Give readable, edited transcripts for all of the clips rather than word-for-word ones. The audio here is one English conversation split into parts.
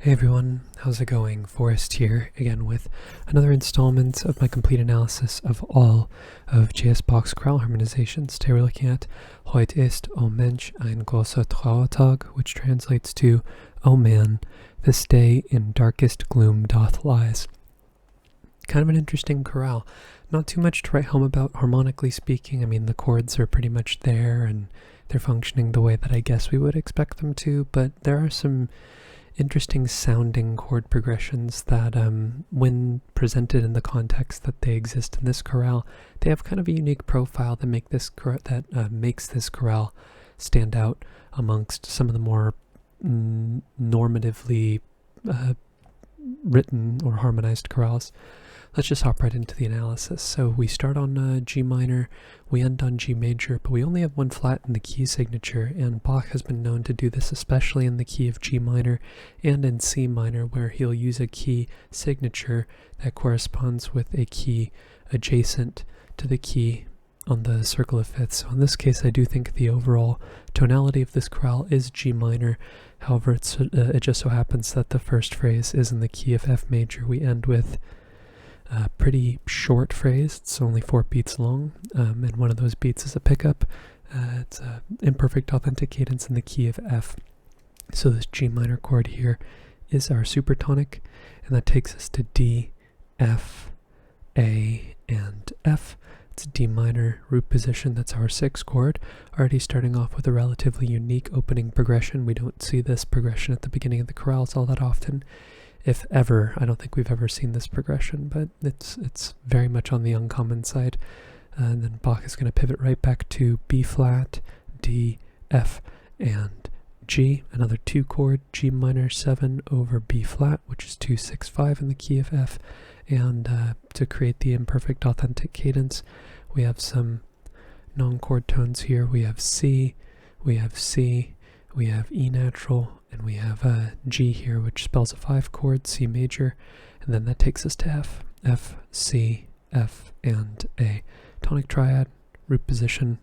Hey everyone, how's it going? Forrest here, again with another installment of my complete analysis of all of J.S. Bach's chorale harmonizations. Today we're looking at Heut ist, O Mensch, ein großer Trauertag, which translates to, O man, this day in darkest gloom doth lies. Kind of an interesting chorale. Not too much to write home about harmonically speaking. I mean, the chords are pretty much there and they're functioning the way that I guess we would expect them to, but there are some interesting sounding chord progressions that when presented in the context that they exist in this chorale, they have kind of a unique profile that makes this chorale stand out amongst some of the more normatively written or harmonized chorales. Let's just hop right into the analysis. So we start on G minor, we end on G major, but we only have one flat in the key signature, and Bach has been known to do this especially in the key of G minor and in C minor, where he'll use a key signature that corresponds with a key adjacent to the key on the circle of fifths. So in this case, I do think the overall tonality of this chorale is G minor. However, it just so happens that the first phrase is in the key of F major. We end with a pretty short phrase. It's only 4 beats long, and one of those beats is a pickup. It's an imperfect authentic cadence in the key of F. So this G minor chord here is our supertonic, and that takes us to D, F, A, and F. It's a D minor root position. That's our 6th chord, already starting off with a relatively unique opening progression. We don't see this progression at the beginning of the chorales all that often. If ever. I don't think we've ever seen this progression, but it's very much on the uncommon side. And then Bach is going to pivot right back to B flat, D, F, and G. Another 2 chord, G minor 7 over B flat, which is 2, 6, 5 in the key of F. And to create the imperfect authentic cadence, we have some non-chord tones here. We have C, we have C, we have E natural, and we have G here, which spells a 5 chord, C major, and then that takes us to F, F, C, F, and A. Tonic triad, root position.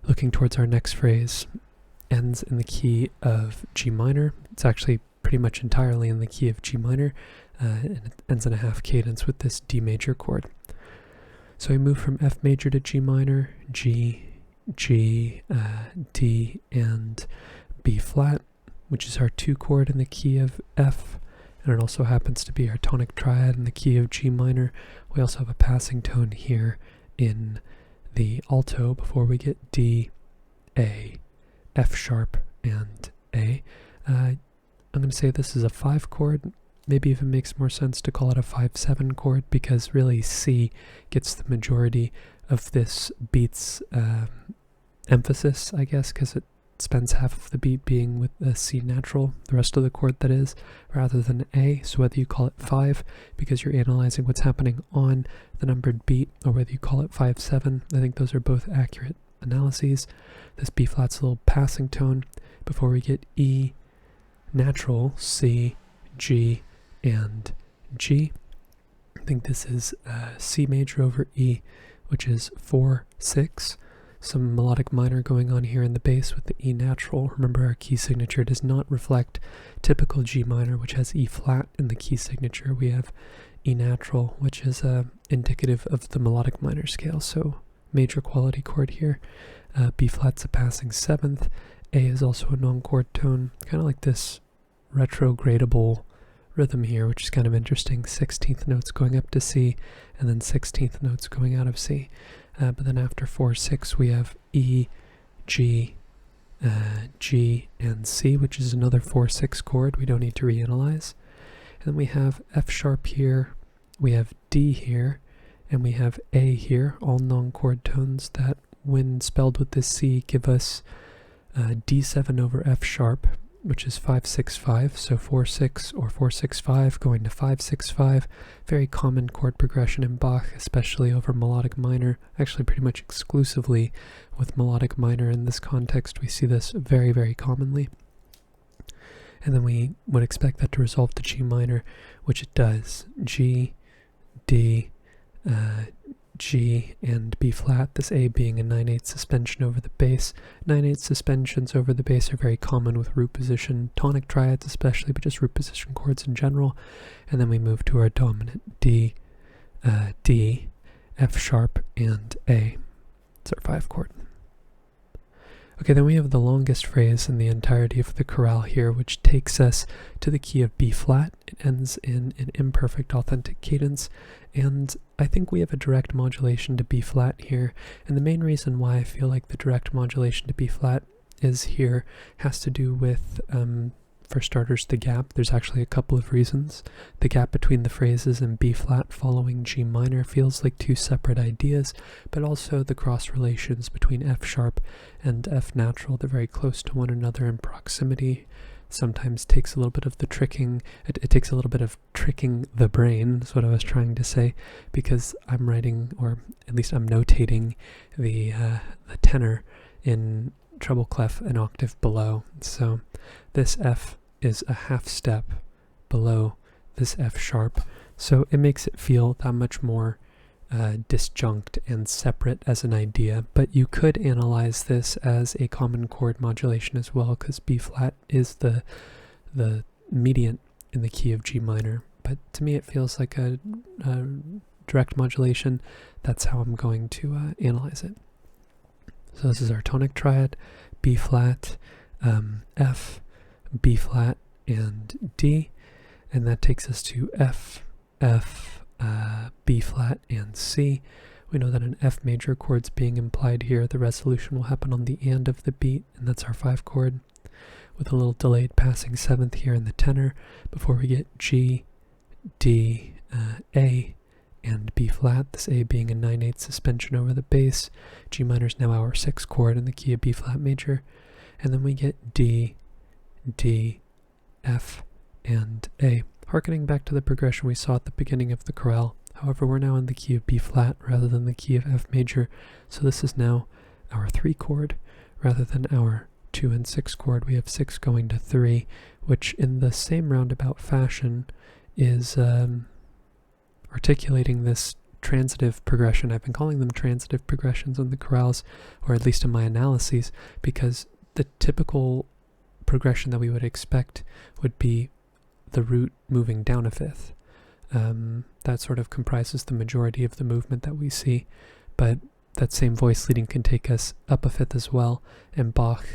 Looking towards our next phrase, ends in the key of G minor. It's actually pretty much entirely in the key of G minor, and it ends in a half cadence with this D major chord. So we move from F major to G minor, G, G, D, and B flat, which is our 2 chord in the key of F, and it also happens to be our tonic triad in the key of G minor. We also have a passing tone here in the alto before we get D, A, F sharp, and A. I'm going to say this is a 5 chord. Maybe even makes more sense to call it a 5-7 chord, because really C gets the majority of this beat's emphasis, I guess, because it spends half of the beat being with a C natural, the rest of the chord that is, rather than A. So whether you call it 5 because you're analyzing what's happening on the numbered beat, or whether you call it 5-7, I think those are both accurate analyses. This B flat's a little passing tone before we get E natural, C, G, and G. I think this is C major over E, which is 4-6. Some melodic minor going on here in the bass with the E natural. Remember, our key signature does not reflect typical G minor, which has E flat in the key signature. We have E natural, which is indicative of the melodic minor scale, so major quality chord here. B flat's a passing 7th. A is also a non-chord tone, kind of like this retrogradable rhythm here, which is kind of interesting. 16th notes going up to C, and then 16th notes going out of C. But then after 4-6, we have E, G, G, and C, which is another 4-6 chord. We don't need to reanalyze. And then we have F sharp here, we have D here, and we have A here, all non-chord tones that, when spelled with this C, give us D7 over F sharp, which is 5-6-5, so 4-6 or 4-6-5 going to 5-6-5. Very common chord progression in Bach, especially over melodic minor, actually pretty much exclusively with melodic minor in this context. We see this very, very commonly. And then we would expect that to resolve to G minor, which it does. G, D, G and B flat, this A being a 9/8 suspension over the bass. 9/8 suspensions over the bass are very common with root position tonic triads especially, but just root position chords in general. And then we move to our dominant D, D, F sharp, and A. It's our 5 chord. Okay, then we have the longest phrase in the entirety of the chorale here, which takes us to the key of B flat. It ends in an imperfect authentic cadence, and I think we have a direct modulation to B flat here. And the main reason why I feel like the direct modulation to B flat is here has to do with, for starters, the gap. There's actually a couple of reasons. The gap between the phrases in B flat following G minor feels like two separate ideas, but also the cross relations between F sharp and F natural. They're very close to one another in proximity. Sometimes takes a little bit of the tricking, it takes a little bit of tricking the brain, is what I was trying to say, because I'm writing, or at least I'm notating the tenor in treble clef an octave below. So this F is a half step below this F sharp, so it makes it feel that much more disjunct and separate as an idea. But you could analyze this as a common chord modulation as well, because B flat is the mediant in the key of G minor. But to me it feels like a direct modulation. That's how I'm going to analyze it. So this is our tonic triad: B flat, F, B flat, and D, and that takes us to F, F, B flat, and C. We know that an F major chord's being implied here. The resolution will happen on the and of the beat, and that's our 5 chord, with a little delayed passing 7th here in the tenor before we get G, D, A, and B flat, this A being a 9/8 suspension over the bass. G minor is now our 6 chord in the key of B flat major, and then we get D, D, F, and A, harkening back to the progression we saw at the beginning of the chorale. However, we're now in the key of B flat rather than the key of F major, so this is now our 3 chord rather than our 2 and 6 chord. We have 6 going to 3, which in the same roundabout fashion is articulating this transitive progression. I've been calling them transitive progressions in the chorales, or at least in my analyses, because the typical progression that we would expect would be the root moving down a 5th. That sort of comprises the majority of the movement that we see, but that same voice leading can take us up a 5th as well, and Bach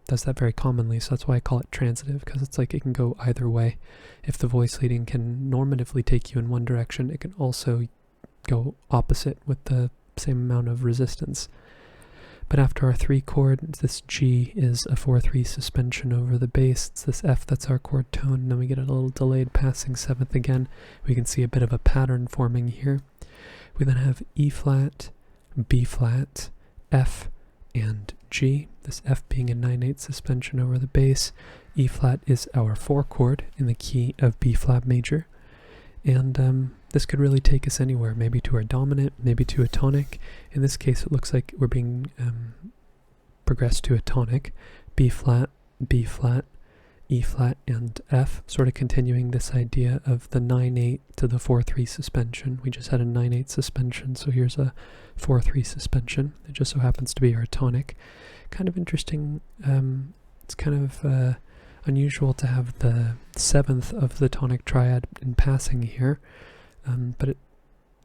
does that very commonly, so that's why I call it transitive, because it's like it can go either way. If the voice leading can normatively take you in one direction, it can also go opposite with the same amount of resistance. But after our 3 chord, this G is a 4/3 suspension over the bass. It's this F that's our chord tone, and then we get a little delayed passing 7th again. We can see a bit of a pattern forming here. We then have E flat, B flat, F, and G, this F being a 9/8 suspension over the bass. E flat is our 4 chord in the key of B flat major, and this could really take us anywhere, maybe to our dominant, maybe to a tonic. In this case, it looks like we're being progressed to a tonic: B flat, B flat, E flat, and F, sort of continuing this idea of the 9/8 to the 4/3 suspension. We just had a 9/8 suspension, so here's a 4/3 suspension. It just so happens to be our tonic. Kind of interesting. It's kind of unusual to have the 7th of the tonic triad in passing here, but it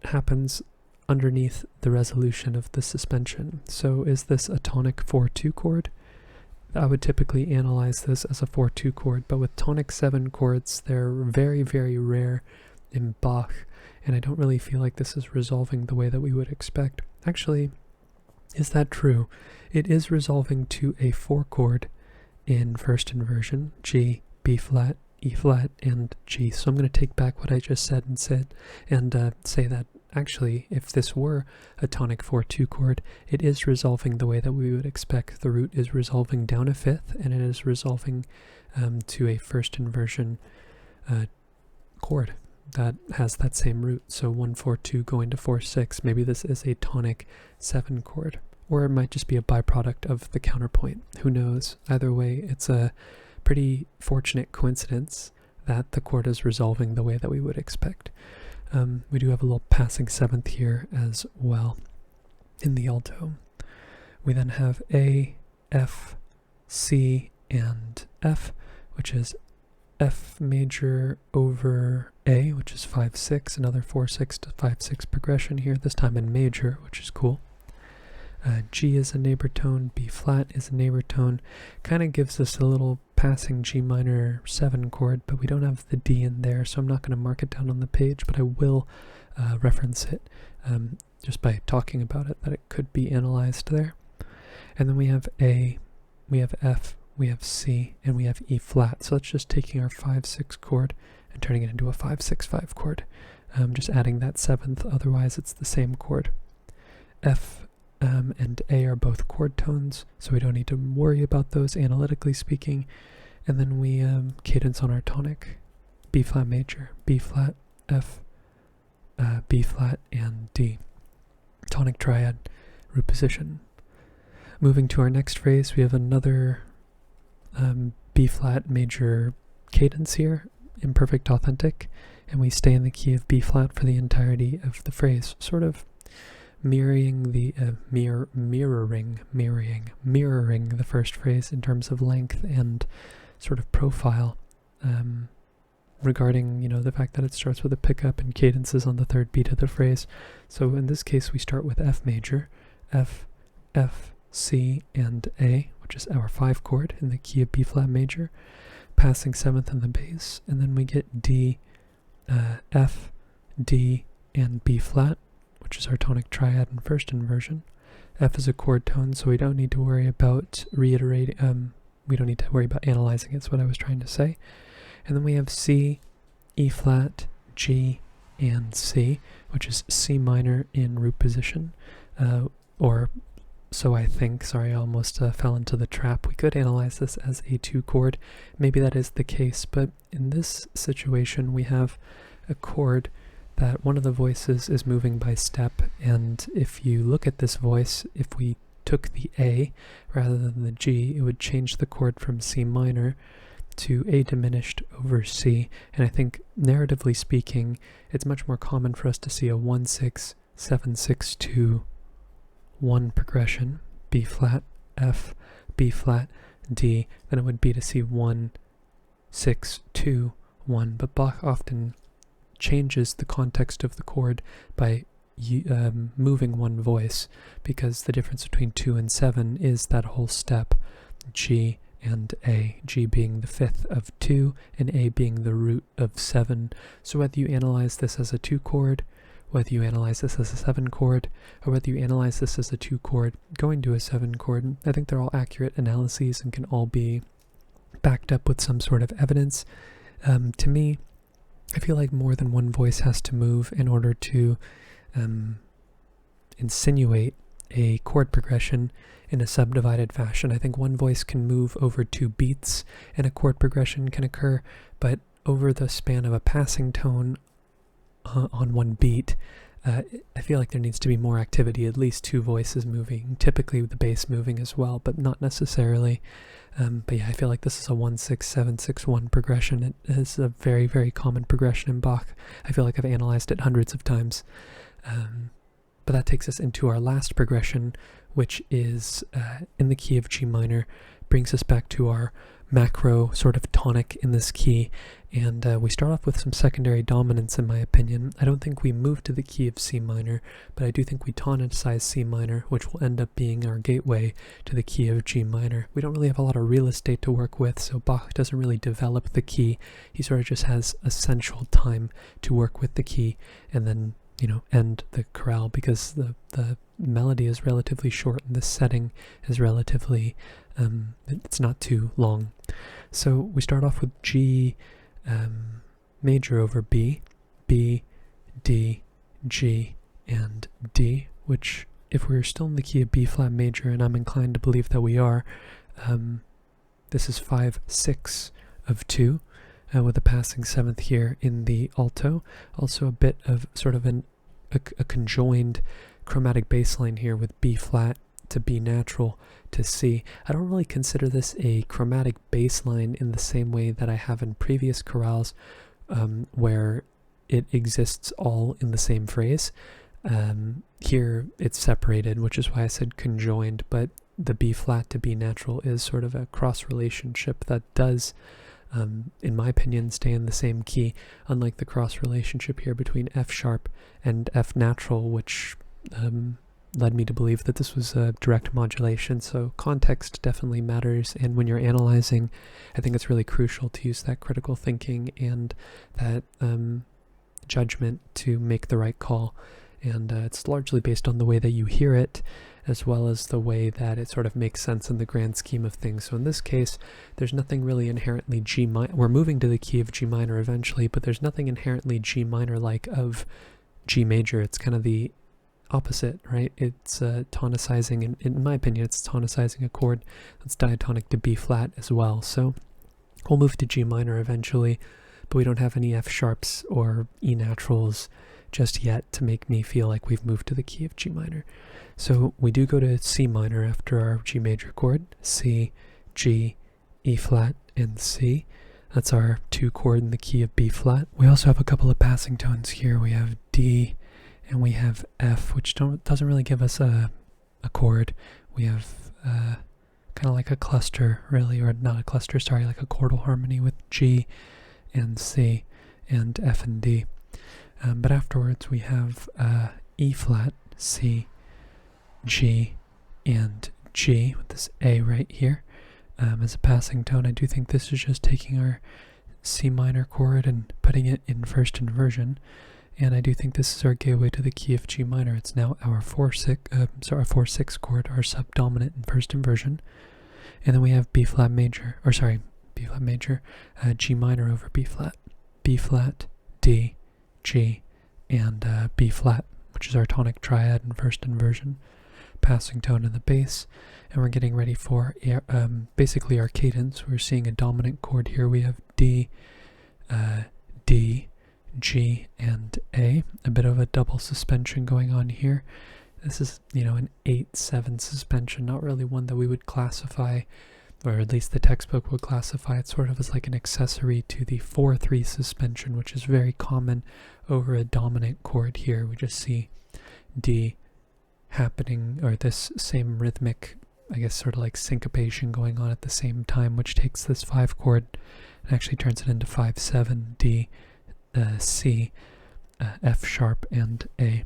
happens underneath the resolution of the suspension. So is this a tonic 4/2 chord? I would typically analyze this as a 4/2 chord, but with tonic 7 chords, they're very, very rare in Bach, and I don't really feel like this is resolving the way that we would expect. Actually, is that true? It is resolving to a 4 chord in first inversion: G, B flat, E flat, and G. So I'm going to take back what I just said and say that actually, if this were a tonic 4/2 chord, it is resolving the way that we would expect. The root is resolving down a 5th, and it is resolving to a first inversion chord that has that same root. So 1/4/2 going to 4/6. Maybe this is a tonic 7 chord, or it might just be a byproduct of the counterpoint. Who knows? Either way, it's a pretty fortunate coincidence that the chord is resolving the way that we would expect. We do have a little passing seventh here as well in the alto. We then have A, F, C, and F, which is F major over A, which is 5-6, another 4-6 to 5-6 progression here, this time in major, which is cool. G is a neighbor tone, B flat is a neighbor tone, kind of gives us a little passing G minor 7 chord, but we don't have the D in there, so I'm not going to mark it down on the page, but I will reference it just by talking about it, that it could be analyzed there. And then we have A, we have F, we have C, and we have E flat. So that's just taking our 5-6 chord and turning it into a 5-6-5 chord. Just adding that seventh, otherwise it's the same chord. F and A are both chord tones, so we don't need to worry about those analytically speaking. And then we cadence on our tonic, B flat major, B flat, F, B flat, and D. Tonic triad, root position. Moving to our next phrase, we have another B flat major cadence here, imperfect authentic, and we stay in the key of B flat for the entirety of the phrase, sort of mirroring the mirroring the first phrase in terms of length and sort of profile, regarding, you know, the fact that it starts with a pickup and cadences on the third beat of the phrase. So in this case we start with F major, F, F, C, and A, which is our 5 chord in the key of B flat major, passing 7th in the bass, and then we get D, F, D, and B flat, which is our tonic triad in first inversion. F is a chord tone, so we don't need to worry about reiterating, we don't need to worry about analyzing it, is what I was trying to say. And then we have C, E flat, G, and C, which is C minor in root position, or so I think. Sorry, I almost fell into the trap. We could analyze this as a 2 chord. Maybe that is the case, but in this situation we have a chord that one of the voices is moving by step, and if you look at this voice, if we took the A rather than the G, it would change the chord from C minor to A diminished over C, and I think narratively speaking it's much more common for us to see a 1-6-7-6-2 1 progression, B flat, F, B flat, D, than it would be to see 1-6-2-1, but Bach often changes the context of the chord by moving one voice, because the difference between 2 and 7 is that whole step, G and A, G being the 5th of 2 and A being the root of 7. So whether you analyze this as a 2 chord, whether you analyze this as a 7 chord, or whether you analyze this as a 2 chord going to a 7 chord, I think they're all accurate analyses and can all be backed up with some sort of evidence. To me, I feel like more than one voice has to move in order to insinuate a chord progression in a subdivided fashion. I think one voice can move over 2 beats and a chord progression can occur, but over the span of a passing tone on one beat, I feel like there needs to be more activity, at least 2 voices moving, typically with the bass moving as well, but not necessarily. But yeah, I feel like this is a 1-6-7-6-1 progression. It is a very, very common progression in Bach. I feel like I've analyzed it hundreds of times. But that takes us into our last progression, which is in the key of G minor, brings us back to our macro sort of tonic in this key, and we start off with some secondary dominance in my opinion. I don't think we move to the key of C minor, but I do think we tonicize C minor, which will end up being our gateway to the key of G minor. We don't really have a lot of real estate to work with, so Bach doesn't really develop the key. He sort of just has essential time to work with the key, and then, you know, end the chorale, because the melody is relatively short and this setting is relatively it's not too long. So we start off with G major over B, B, D, G, and D, which, if we're still in the key of B flat major, and I'm inclined to believe that we are, this is 5-6 of 2, with a passing 7th here in the alto. Also a bit of sort of a conjoined chromatic bass line here with B flat to B natural to C. I don't really consider this a chromatic bass line in the same way that I have in previous chorales, where it exists all in the same phrase. Here it's separated, which is why I said conjoined, but the B flat to B natural is sort of a cross relationship that does, in my opinion, stay in the same key, unlike the cross relationship here between F sharp and F natural, which led me to believe that this was a direct modulation. So context definitely matters, and when you're analyzing, I think it's really crucial to use that critical thinking and that judgment to make the right call. And it's largely based on the way that you hear it, as well as the way that it sort of makes sense in the grand scheme of things. So in this case, there's nothing really inherently G minor. We're moving to the key of G minor eventually, but there's nothing inherently G minor-like of G major. It's kind of the opposite, right? It's tonicizing, and in my opinion, it's tonicizing a chord that's diatonic to B flat as well. So we'll move to G minor eventually, but we don't have any F sharps or E naturals just yet to make me feel like we've moved to the key of G minor. So we do go to C minor after our G major chord. C, G, E flat, and C. That's our 2 chord in the key of B flat. We also have a couple of passing tones here. We have D and we have F, which doesn't really give us a chord. We have kind of like a cluster, really, or not a cluster, sorry, like a chordal harmony with G and C and F and D. But afterwards we have E flat, C, G, and G with this A right here as a passing tone. I do think this is just taking our C minor chord and putting it in first inversion, and I do think this is our gateway to the key of G minor. It's now our 4/6 chord, our subdominant in first inversion, and then we have B flat major, G minor over B flat, D, G, and B flat, which is our tonic triad in first inversion, passing tone in the bass, and we're getting ready for basically our cadence. We're seeing a dominant chord here. We have D, D, G, and A, a bit of a double suspension going on here. This is, an 8/7 suspension, not really one that we would classify, or at least the textbook would classify it sort of as like an accessory to the 4/3 suspension, which is very common over a dominant chord here. We just see D happening, or this same rhythmic, I guess, sort of like syncopation going on at the same time, which takes this 5 chord and actually turns it into 5/7, D, C, F sharp, and A.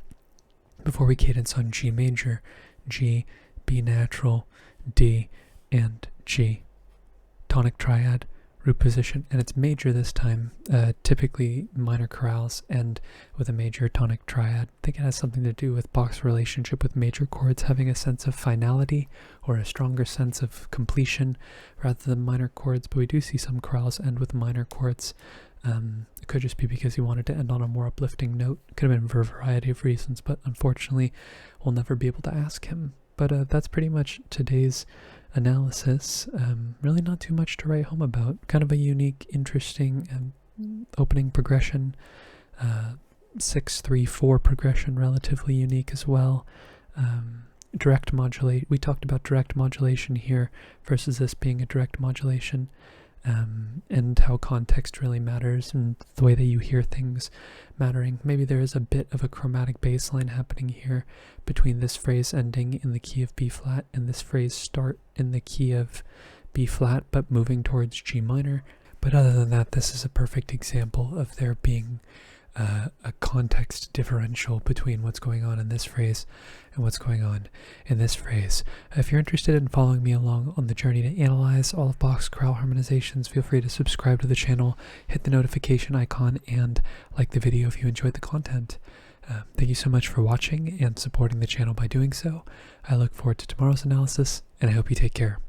Before we cadence on G major, G, B natural, D, and G. Tonic triad, root position, and it's major this time, typically minor chorales and with a major tonic triad. I think it has something to do with Bach's relationship with major chords having a sense of finality or a stronger sense of completion rather than minor chords, but we do see some chorales end with minor chords. It could just be because he wanted to end on a more uplifting note. It could have been for a variety of reasons, but unfortunately we'll never be able to ask him. But that's pretty much today's analysis. Really not too much to write home about. Kind of a unique, interesting opening progression. 6/3/4 progression, relatively unique as well. Direct modulate. We talked about direct modulation here versus this being a direct modulation. And how context really matters and the way that you hear things mattering. Maybe there is a bit of a chromatic bass line happening here between this phrase ending in the key of B flat and this phrase start in the key of B flat but moving towards G minor. But other than that, this is a perfect example of there being a context differential between what's going on in this phrase and what's going on in this phrase. If you're interested in following me along on the journey to analyze all of Bach's chorale harmonizations, feel free to subscribe to the channel, hit the notification icon, and like the video if you enjoyed the content. Thank you so much for watching and supporting the channel by doing so. I look forward to tomorrow's analysis, and I hope you take care.